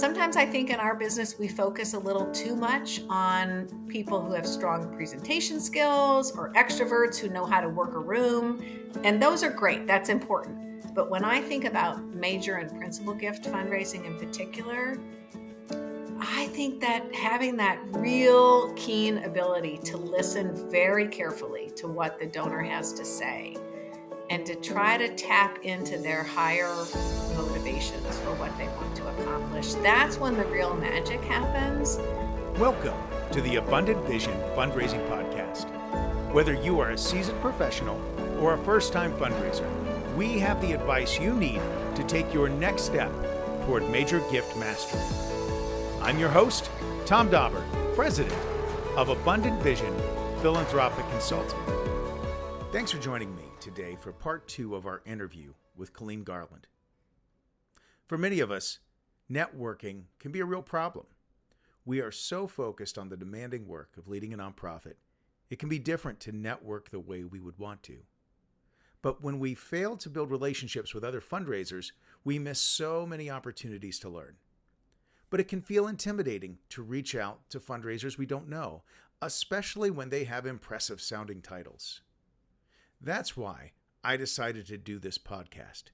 sometimes I think in our business, we focus a little too much on people who have strong presentation skills or extroverts who know how to work a room. And those are great. That's important. But when I think about major and principal gift fundraising in particular, I think that having that real keen ability to listen very carefully to what the donor has to say and to try to tap into their higher motivations for what they want to accomplish, that's when the real magic happens. Welcome to the Abundant Vision Fundraising Podcast. Whether you are a seasoned professional or a first-time fundraiser, we have the advice you need to take your next step toward major gift mastery. I'm your host, Tom Dauber, President of Abundant Vision Philanthropic Consulting. Thanks for joining me today for part 2 of our interview with Colleen Garland. For many of us, networking can be a real problem. We are so focused on the demanding work of leading a nonprofit, it can be different to network the way we would want to. But when we fail to build relationships with other fundraisers, we miss so many opportunities to learn. But it can feel intimidating to reach out to fundraisers we don't know, especially when they have impressive sounding titles. That's why I decided to do this podcast,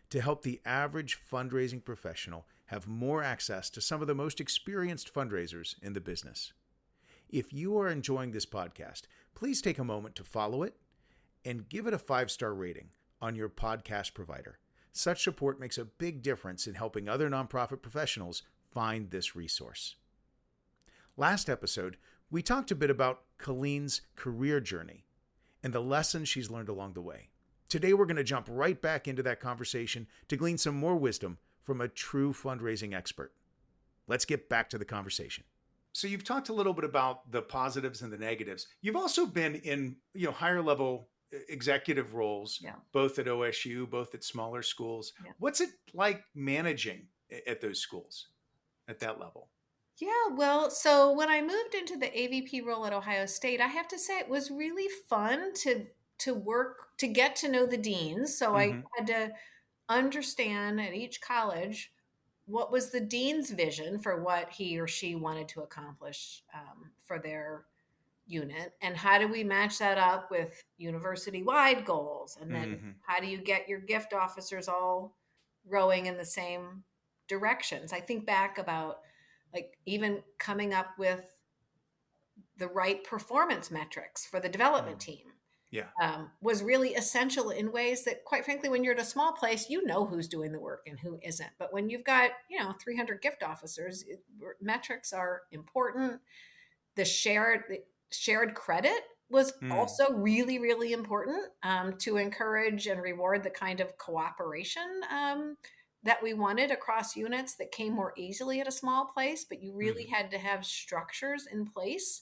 to help the average fundraising professional have more access to some of the most experienced fundraisers in the business. If you are enjoying this podcast, please take a moment to follow it and give it a 5-star rating on your podcast provider. Such support makes a big difference in helping other nonprofit professionals find this resource. Last episode, we talked a bit about Colleen's career journey and the lessons she's learned along the way. Today, we're going to jump right back into that conversation to glean some more wisdom from a true fundraising expert. Let's get back to the conversation. So you've talked a little bit about the positives and the negatives. You've also been in, higher level executive roles, both at OSU, both at smaller schools. Yeah. What's it like managing at those schools at that level? Yeah, well, so when I moved into the AVP role at Ohio State, I have to say it was really fun to work, to get to know the deans. So I had to understand at each college what was the dean's vision for what he or she wanted to accomplish for their unit, and how do we match that up with university-wide goals, and then how do you get your gift officers all rowing in the same directions. I think back about like even coming up with the right performance metrics for the development team was really essential in ways that, quite frankly, when you're at a small place, you know who's doing the work and who isn't. But when you've got 300 gift officers, metrics are important. The shared credit was also really, really important to encourage and reward the kind of cooperation that we wanted across units that came more easily at a small place, but you really had to have structures in place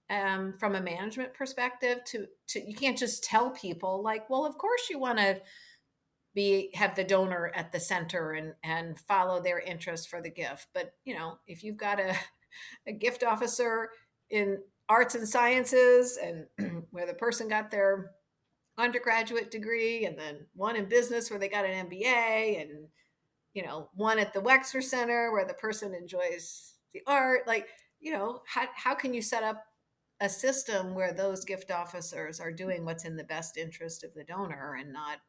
from a management perspective to you can't just tell people like, well, of course you want to have the donor at the center and follow their interest for the gift. But, if you've got a gift officer in arts and sciences and where the person got their undergraduate degree, and then one in business where they got an MBA, and one at the Wexner Center where the person enjoys the art, how can you set up a system where those gift officers are doing what's in the best interest of the donor and not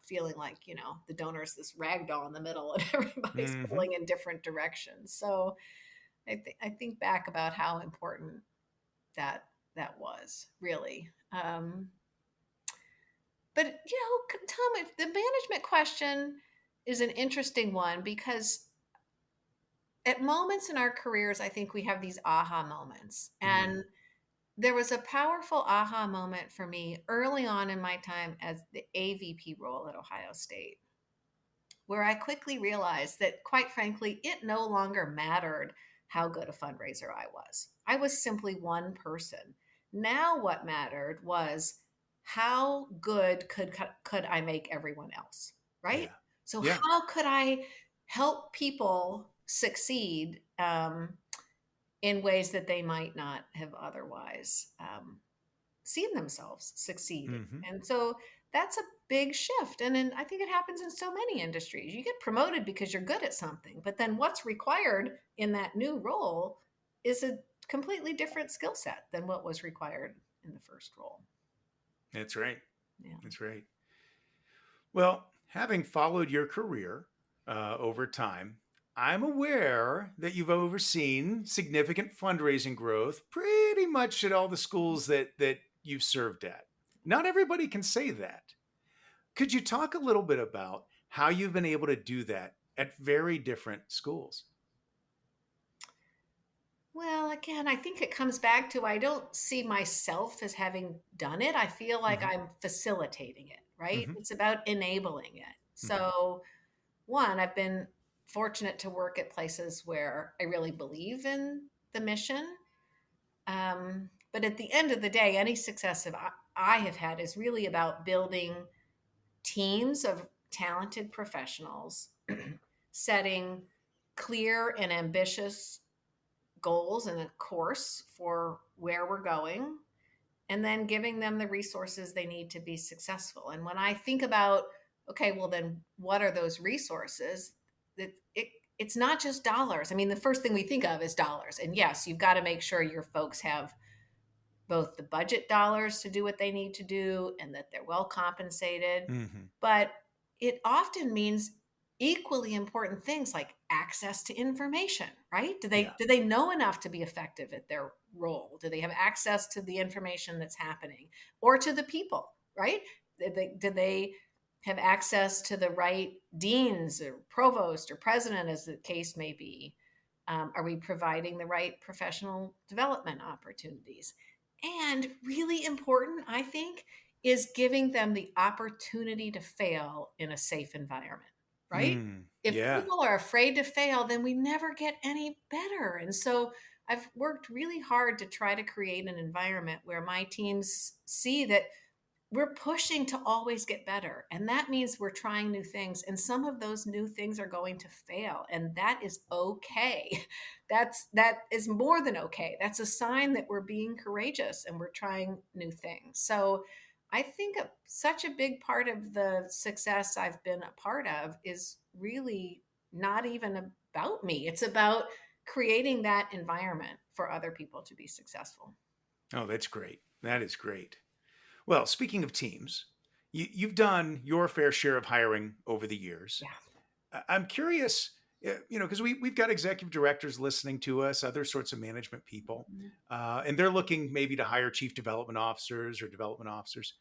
feeling like, the donor is this ragdoll in the middle and everybody's pulling in different directions. So I think back about how important that was really. But, Tom, the management question is an interesting one, because at moments in our careers, I think we have these aha moments. And there was a powerful aha moment for me early on in my time as the AVP role at Ohio State, where I quickly realized that, quite frankly, it no longer mattered how good a fundraiser I was. I was simply one person. Now what mattered was how good could I make everyone else, right? Yeah. So how could I help people succeed in ways that they might not have otherwise seen themselves succeed? And so that's a big shift. And I think it happens in so many industries. You get promoted because you're good at something, but then what's required in that new role is a completely different skill set than what was required in the first role. That's right. Yeah. That's right. Well, having followed your career over time, I'm aware that you've overseen significant fundraising growth pretty much at all the schools that you've served at. Not everybody can say that. Could you talk a little bit about how you've been able to do that at very different schools? Well, again, I think it comes back to I don't see myself as having done it. I feel like Hmm. I'm facilitating it, right? Hmm. It's about enabling it. Hmm. So, one, I've been fortunate to work at places where I really believe in the mission. But at the end of the day, any success that I have had is really about building teams of talented professionals, setting clear and ambitious goals and a course for where we're going, and then giving them the resources they need to be successful. And when I think about, okay, well, then what are those resources? It's not just dollars. I mean, the first thing we think of is dollars. And yes, you've got to make sure your folks have both the budget dollars to do what they need to do and that they're well compensated. Hmm. But it often means equally important things like access to information, right? do Yeah. they do they know enough to be effective at their role? Do they have access to the information that's happening, or to the people, right? Do they have access to the right deans or provost or president, as the case may be? Are we providing the right professional development opportunities? And really important, I think, is giving them the opportunity to fail in a safe environment, right? If Yeah. people are afraid to fail, then we never get any better. And so I've worked really hard to try to create an environment where my teams see that we're pushing to always get better. And that means we're trying new things. And some of those new things are going to fail. And that is okay. That is more than okay. That's a sign that we're being courageous and we're trying new things. So I think such a big part of the success I've been a part of is really not even about me. It's about creating that environment for other people to be successful. Oh, that's great. That is great. Well, speaking of teams, you've done your fair share of hiring over the years. Yeah. I'm curious, because we've got executive directors listening to us, other sorts of management people, and they're looking maybe to hire chief development officers or development officers.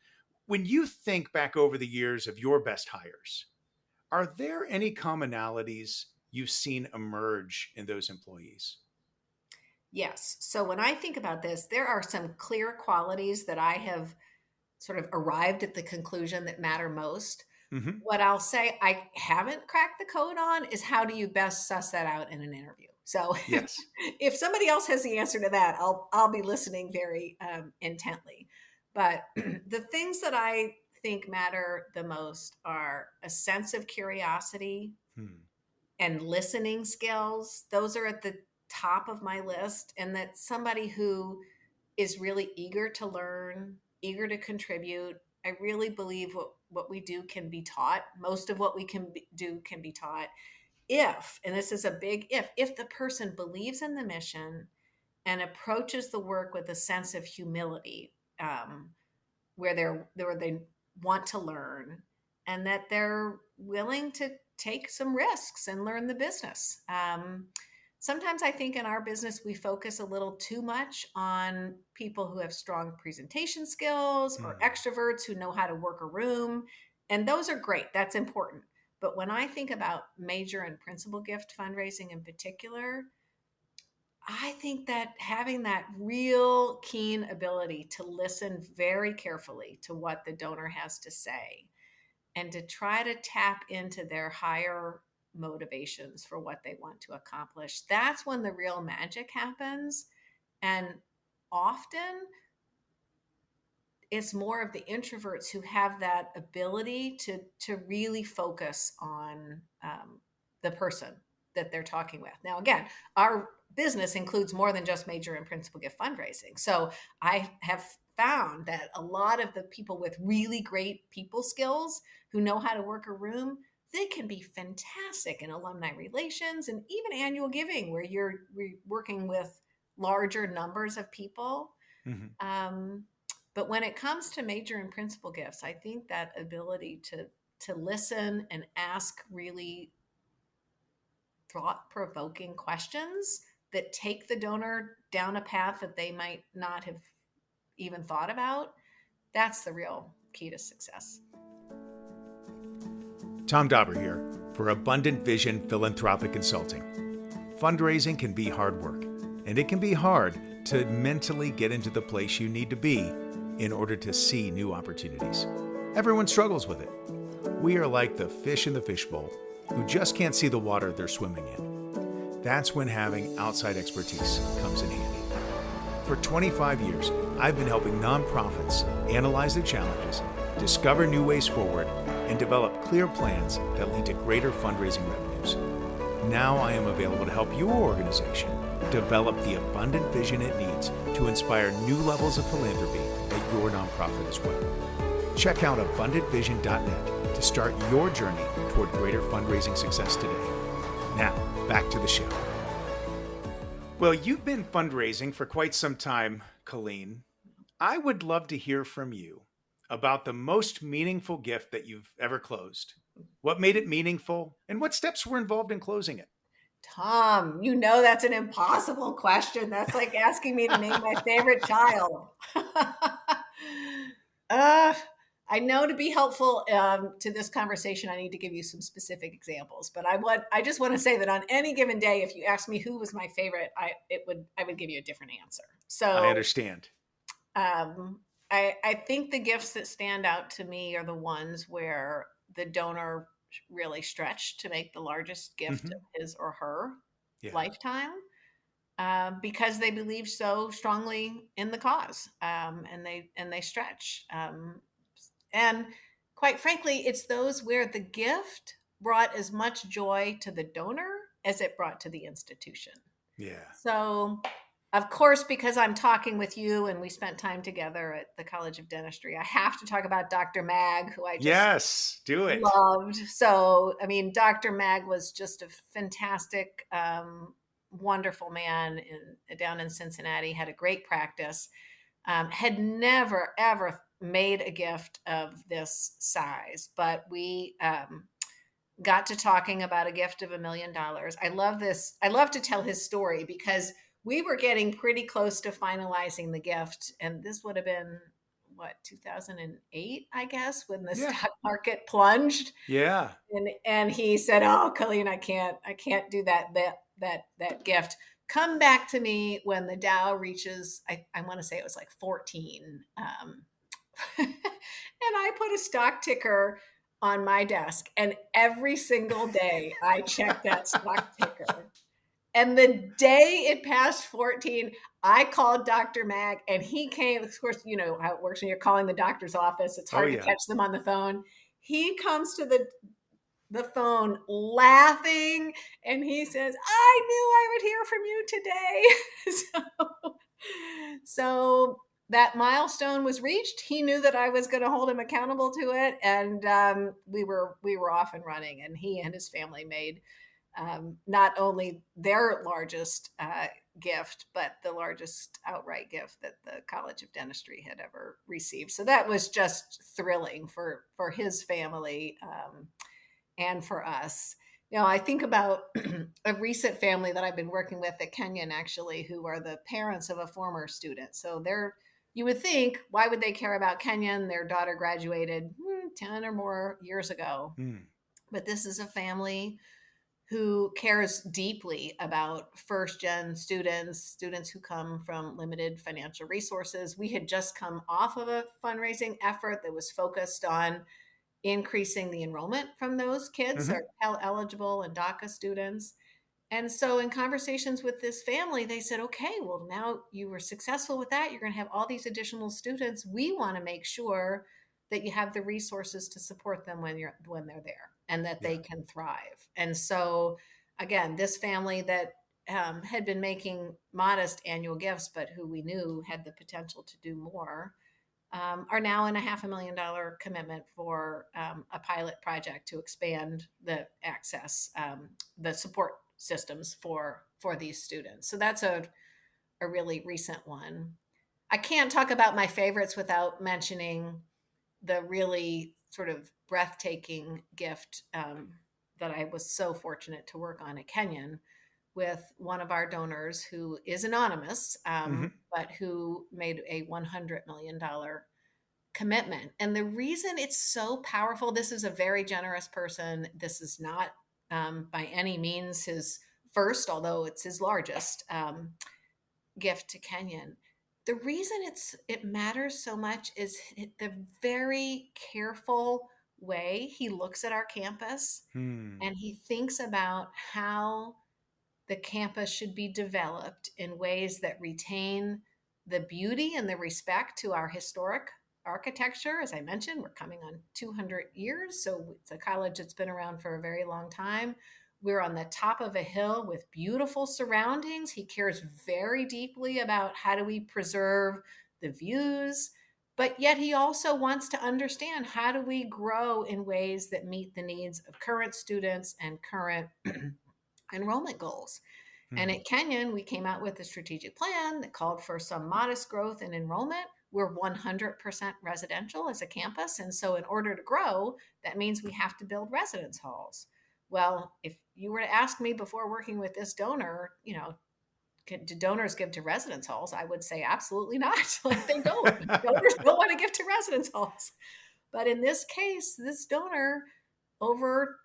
When you think back over the years of your best hires, are there any commonalities you've seen emerge in those employees? Yes. So when I think about this, there are some clear qualities that I have sort of arrived at the conclusion that matter most. Hmm. What I'll say I haven't cracked the code on is how do you best suss that out in an interview? So Yes. if somebody else has the answer to that, I'll be listening very intently. But the things that I think matter the most are a sense of curiosity Hmm. and listening skills. Those are at the top of my list. And that somebody who is really eager to learn, eager to contribute. I really believe what we do can be taught. Most of what we do can be taught if, and this is a big if the person believes in the mission and approaches the work with a sense of humility, where they want to learn and that they're willing to take some risks and learn the business. Sometimes I think in our business, we focus a little too much on people who have strong presentation skills or Hmm. extroverts who know how to work a room. And those are great, that's important. But when I think about major and principal gift fundraising in particular, I think that having that real keen ability to listen very carefully to what the donor has to say and to try to tap into their higher motivations for what they want to accomplish, that's when the real magic happens. And often it's more of the introverts who have that ability to really focus on the person that they're talking with. Now, again, our business includes more than just major and principal gift fundraising. So I have found that a lot of the people with really great people skills who know how to work a room, they can be fantastic in alumni relations and even annual giving, where you're working with larger numbers of people. Mhm. But when it comes to major and principal gifts, I think that ability to listen and ask really thought-provoking questions that take the donor down a path that they might not have even thought about, that's the real key to success. Tom Dauber here for Abundant Vision Philanthropic Consulting. Fundraising can be hard work, and it can be hard to mentally get into the place you need to be in order to see new opportunities. Everyone struggles with it. We are like the fish in the fishbowl who just can't see the water they're swimming in. That's when having outside expertise comes in handy. For 25 years, I've been helping nonprofits analyze their challenges, discover new ways forward, and develop clear plans that lead to greater fundraising revenues. Now I am available to help your organization develop the abundant vision it needs to inspire new levels of philanthropy at your nonprofit as well. Check out abundantvision.net to start your journey toward greater fundraising success today. Now, back to the show. Well, you've been fundraising for quite some time, Colleen. I would love to hear from you about the most meaningful gift that you've ever closed. What made it meaningful, and what steps were involved in closing it? Tom, that's an impossible question. That's like asking me to name my favorite child. I know to be helpful to this conversation, I need to give you some specific examples. But I just want to say that on any given day, if you ask me who was my favorite, I would give you a different answer. So I understand. I think the gifts that stand out to me are the ones where the donor really stretched to make the largest gift of his or her lifetime, because they believe so strongly in the cause, and they stretch. And quite frankly, it's those where the gift brought as much joy to the donor as it brought to the institution. Yeah. So, of course, because I'm talking with you and we spent time together at the College of Dentistry, I have to talk about Dr. Mag, who I just do it. loved. So, I mean, Dr. Mag was just a fantastic, wonderful man down in Cincinnati, had a great practice, had never, ever made a gift of this size, but we got to talking about a gift of $1 million. I love this. I love to tell his story because we were getting pretty close to finalizing the gift. And this would have been, 2008, I guess, when the stock market plunged. Yeah. And he said, "Oh, Colleen, I can't do that gift. Come back to me when the Dow reaches," I want to say it was like 14. And I put a stock ticker on my desk, and every single day I checked that stock ticker. And the day it passed 14, I called Dr. Mag, and he came. Of course, you know how it works when you're calling the doctor's office. It's hard to catch them on the phone. He comes to the phone laughing, and he says, "I knew I would hear from you today." So that milestone was reached. He knew that I was going to hold him accountable to it, and we were off and running. And he and his family made not only their largest gift, but the largest outright gift that the College of Dentistry had ever received. So that was just thrilling for his family, and for us. I think about a recent family that I've been working with at Kenyon, actually, who are the parents of a former student. So you would think, why would they care about Kenyon? Their daughter graduated 10 or more years ago. But this is a family who cares deeply about first-gen students who come from limited financial resources. We had just come off of a fundraising effort that was focused on increasing the enrollment from those kids, our Pell eligible and DACA students. And so in conversations with this family, they said, "Okay, well, now you were successful with that. You're going to have all these additional students. We want to make sure that you have the resources to support them when they're there, and that they can thrive." And so, again, this family that had been making modest annual gifts, but who we knew had the potential to do more, are now in a $500,000 commitment for a pilot project to expand the access, the support systems for these students. So that's a really recent one. I can't talk about my favorites without mentioning the really sort of breathtaking gift that I was so fortunate to work on at Kenyon with one of our donors who is anonymous, Hmm. but who made a $100 million commitment. And the reason it's so powerful, this is a very generous person. This is not by any means his first, although it's his largest gift to Kenyon. The reason it matters so much is the very careful way he looks at our campus Hmm. and he thinks about how the campus should be developed in ways that retain the beauty and the respect to our historic architecture. As I mentioned, we're coming on 200 years, so it's a college that's been around for a very long time. We're on the top of a hill with beautiful surroundings. He cares very deeply about how do we preserve the views, but yet he also wants to understand how do we grow in ways that meet the needs of current students and current enrollment goals. And Hmm. at Kenyon, we came out with a strategic plan that called for some modest growth in enrollment. We're 100% residential as a campus. And so, in order to grow, that means we have to build residence halls. Well, if you were to ask me before working with this donor, do donors give to residence halls? I would say absolutely not. Like they don't. Donors don't want to give to residence halls. But in this case, this donor over,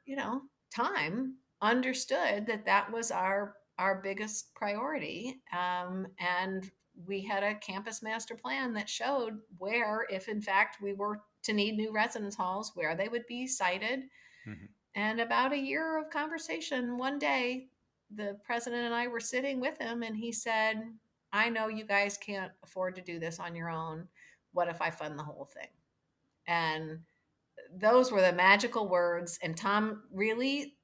time understood that that was our biggest priority. And we had a campus master plan that showed where, if in fact we were to need new residence halls, where they would be sited. Hmm. And about a year of conversation, one day, the president and I were sitting with him, and he said, I know you guys can't afford to do this on your own. What if I fund the whole thing? And those were the magical words. And Tom really,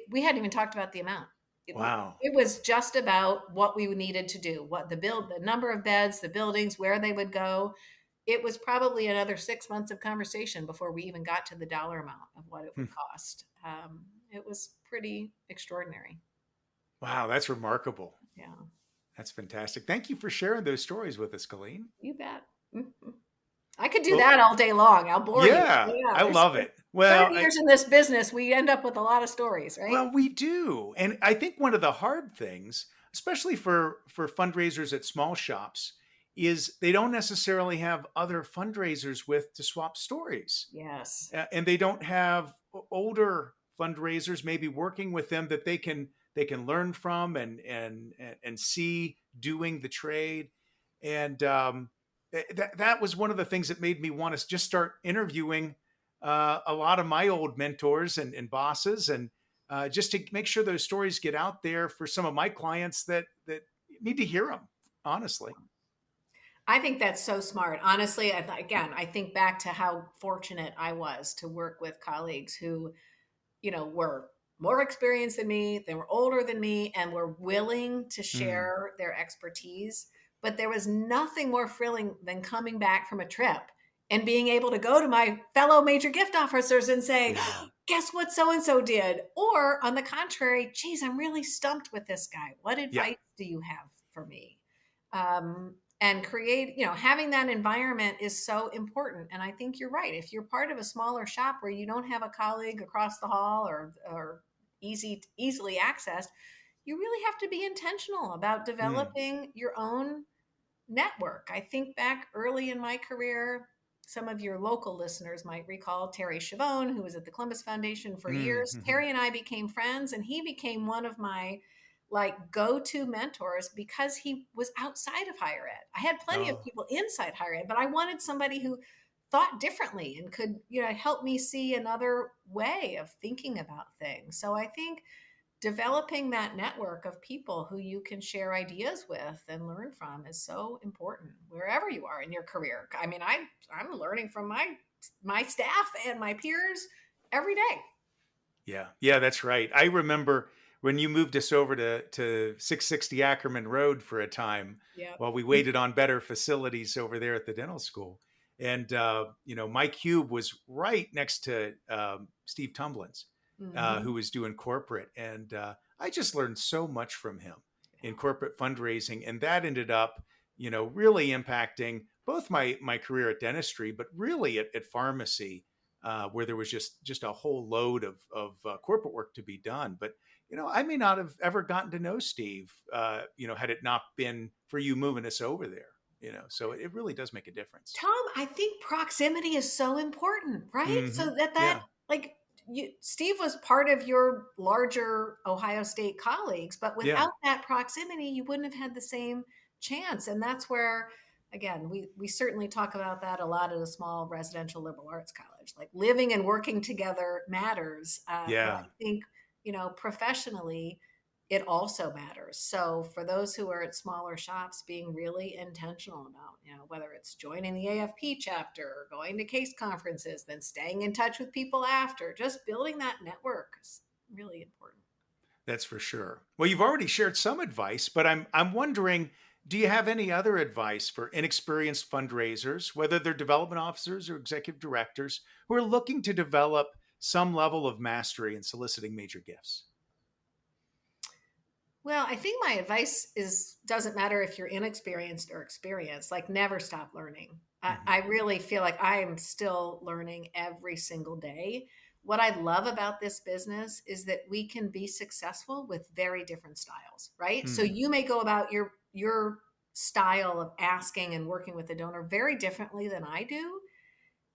we hadn't even talked about the amount. It, Wow. it was just about what we needed to do, the number of beds, the buildings, where they would go. It was probably another 6 months of conversation before we even got to the dollar amount of what it Hmm. would cost. It was pretty extraordinary. Wow, that's remarkable. Yeah, That's fantastic. Thank you for sharing those stories with us, Colleen. you bet. Mhm. I could do Well, that all day long. I'll bore you. yeah, Yeah, I there's love it. 30 years in this business. We end up with a lot of stories, right? Well, we do. And I think one of the hard things, especially for fundraisers at small shops, is they don't necessarily have other fundraisers with to swap stories. Yes. And they don't have older fundraisers maybe working with them that they can learn from and see doing the trade. And that was one of the things that made me want to just start interviewing a lot of my old mentors and bosses, and just to make sure those stories get out there for some of my clients that need to hear them. Honestly. I think that's so smart. Honestly, again, I think back to how fortunate I was to work with colleagues who, were more experienced than me, they were older than me, and were willing to Mm, share their expertise. But there was nothing more thrilling than coming back from a trip and being able to go to my fellow major gift officers and say, yeah. guess what so and so did? Or on the contrary, geez, I'm really stumped with this guy. What Yeah. advice do you have for me? And create, having that environment is so important. And I think you're right. If you're part of a smaller shop where you don't have a colleague across the hall or easily accessed, you really have to be intentional about Mm, developing your own network. I think back early in my career, some of your local listeners might recall Terry Chavone, who was at the Columbus Foundation for mm, years. mhm. Terry and I became friends, and he became one of my go-to mentors because he was outside of higher ed. I had plenty of Oh, people inside higher ed, but I wanted somebody who thought differently and could, help me see another way of thinking about things. So I think developing that network of people who you can share ideas with and learn from is so important wherever you are in your career. I mean, I'm learning from my staff and my peers every day. yeah. Yeah, that's right. I remember when you moved us over to 660 Ackerman Road for a time Yep. while we waited on better facilities over there at the dental school. And, Mike Hube was right next to Steve Tumblin's, who Hmm. was doing corporate. And I just learned so much from him in corporate fundraising. And that ended up, really impacting both my career at dentistry, but really at pharmacy, where there was just a whole load of corporate work to be done. But I may not have ever gotten to know Steve, had it not been for you moving us over there. So it really does make a difference. Tom, I think proximity is so important, right? Hmm. So that Yeah, like Steve was part of your larger Ohio State colleagues, but yeah, without that proximity, you wouldn't have had the same chance. And that's where, again, we certainly talk about that a lot at a small residential liberal arts college. Like living and working together matters, but yeah. I think professionally it also matters. So for those who are at smaller shops, being really intentional about, whether it's joining the AFP chapter or going to case conferences, then staying in touch with people after, just building that network is really important. That's for sure. Well, you've already shared some advice, but I'm wondering, do you have any other advice for inexperienced fundraisers, whether they're development officers or executive directors, who are looking to develop some level of mastery in soliciting major gifts? Well, I think my advice is doesn't matter if you're inexperienced or experienced, like never stop learning. I Hmm. really feel like I am still learning every single day. What I love about this business is that we can be successful with very different styles, right? So Hmm. you may go about your style of asking and working with the donor very differently than I do,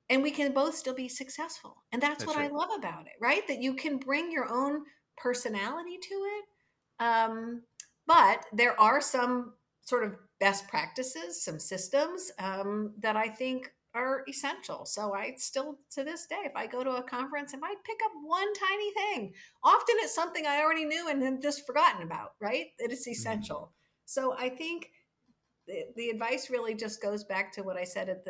and we can both still be successful. And that's what That's I right. love about it, right? That you can bring your own personality to it. But there are some sort of best practices, some systems that I think are essential. So I still, to this day, if I go to a conference, I might pick up one tiny thing. Often it's something I already knew and then just forgotten about, right? That it's Hmm. essential. So I think the advice really just goes back to what I said at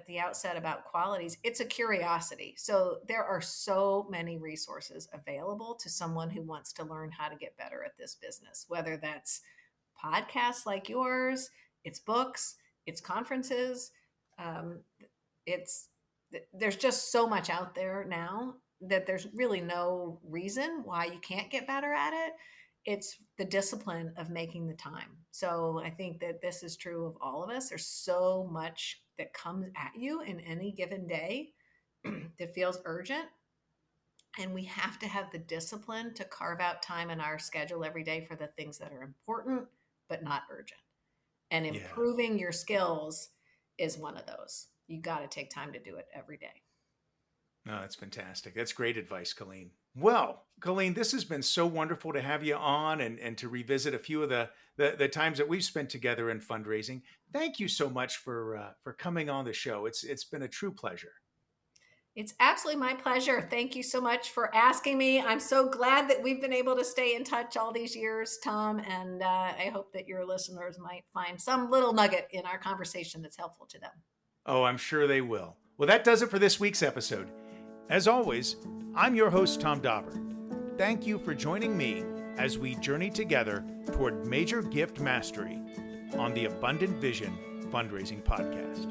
the outset about qualities. It's a curiosity. So there are so many resources available to someone who wants to learn how to get better at this business, whether that's podcasts like yours, it's books, it's conferences. Um, it's there's just so much out there now that there's really no reason why you can't get better at it. It's the discipline of making the time. So I think that this is true of all of us. There's so much that comes at you in any given day that feels urgent, and we have to have the discipline to carve out time in our schedule every day for the things that are important but not urgent. And Yeah. improving your skills is one of those. You got to take time to do it every day. No, that's fantastic. That's great advice, Colleen. Well, Colleen, this has been so wonderful to have you on and to revisit a few of the times that we've spent together in fundraising. Thank you so much for coming on the show. It's been a true pleasure. It's absolutely my pleasure. Thank you so much for asking me. I'm so glad that we've been able to stay in touch all these years, Tom. And I hope that your listeners might find some little nugget in our conversation that's helpful to them. Oh, I'm sure they will. Well, that does it for this week's episode. As always, I'm your host, Tom Dauber. Thank you for joining me as we journey together toward major gift mastery on the Abundant Vision Fundraising Podcast.